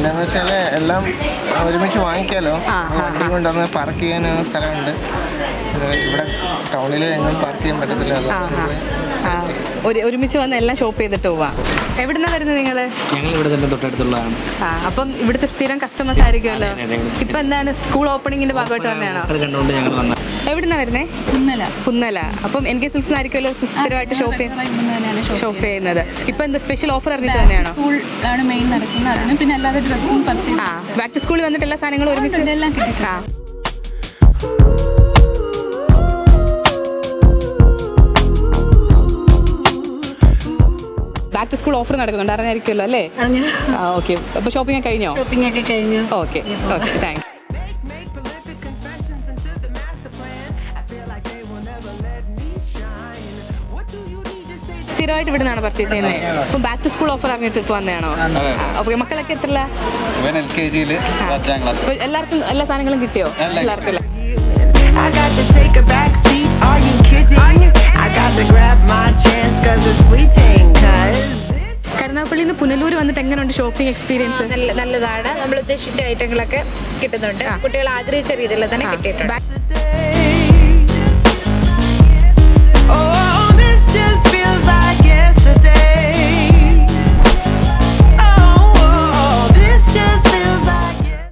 പിന്നെന്ന് വെച്ചാൽ എല്ലാം ഒരുമിച്ച് വാങ്ങിക്കാമല്ലോ. വണ്ടി കൊണ്ടുവന്ന് പാർക്ക് ചെയ്യാൻ സ്ഥലമുണ്ട്. ഇവിടെ ടൗണിൽ എങ്ങും പാർക്ക് ചെയ്യാൻ പറ്റത്തില്ലല്ലോ. ഒരുമിച്ച് വന്ന് എല്ലാം ഷോപ്പ് ചെയ്തിട്ട് പോവാം. എവിടുന്നാ വരുന്നത് നിങ്ങൾ? ഞങ്ങൾ ഇവിടെ തന്നെ തൊട്ടടുത്തുള്ളതാണ്. അപ്പം ഇവിടുത്തെ സ്ഥിരം കസ്റ്റമേഴ്സ് ആയിരിക്കുമല്ലോ. ഇപ്പൊ എന്താണ് സ്കൂൾ ഓപ്പണിങ്ങിന്റെ ഭാഗമായിട്ട് വന്നതാണോ? എവിടുന്നാ വരുന്നേ? പുന്നല. അപ്പം എൻ കെ സിൽസ് ആയിരിക്കുമല്ലോ സ്ഥിരമായിട്ട് ഷോപ്പ് ചെയ്യുന്നത്. ഇപ്പൊ എന്താ സ്പെഷ്യൽ ഓഫർ അറിഞ്ഞിട്ട് തന്നെയാണോ? സ്കൂളാണ് മെയിൻ നടക്കുന്നത്. അതിന് പിന്നെ അല്ലാതെ ഡ്രസ്സും പർച്ചേസ്. ബാക്ക് ടു സ്കൂളിൽ വന്നിട്ട് എല്ലാ സാധനങ്ങളും ഒരുമിച്ച് എല്ലാം കിട്ടി. ബാക്ക് ടു സ്കൂൾ ഓഫർ നടക്കുന്നുണ്ട്, അറിഞ്ഞായിരിക്കുമല്ലോ അല്ലേ? ഓക്കെ. അപ്പോൾ ഷോപ്പിംഗ് കഴിഞ്ഞോ? ഷോപ്പിംഗ് ഒക്കെ കഴിഞ്ഞു. Okay thank you. സ്ഥിരമായിട്ട് ഇവിടെ നിന്നാണ് പർച്ചേസ് ചെയ്യുന്നത്. അപ്പം ബാക്ക് ടു സ്കൂൾ ഓഫർ അറിഞ്ഞിട്ട് ഇപ്പോൾ വന്നതാണോ? ഓക്കെ. മക്കളൊക്കെ എത്രല്ല? എല്ലാവർക്കും എല്ലാ സാധനങ്ങളും കിട്ടിയോ? എല്ലാവർക്കും I got to take a back seat, are you kidding? I got to grab my chance cause it's fleeting cause കരുനാഗപ്പള്ളിയിൽ നിന്ന് പുനലൂർ വന്നിട്ട് എങ്ങനെയുണ്ട് ഷോപ്പിംഗ് എക്സ്പീരിയൻസ്? നല്ലതാണ്. നമ്മൾ ഉദ്ദേശിച്ച ഐറ്റങ്ങളൊക്കെ കിട്ടുന്നുണ്ട്. കുട്ടികൾ ആഗ്രഹിച്ച രീതിയിൽ തന്നെ കിട്ടിയിട്ടുണ്ട്.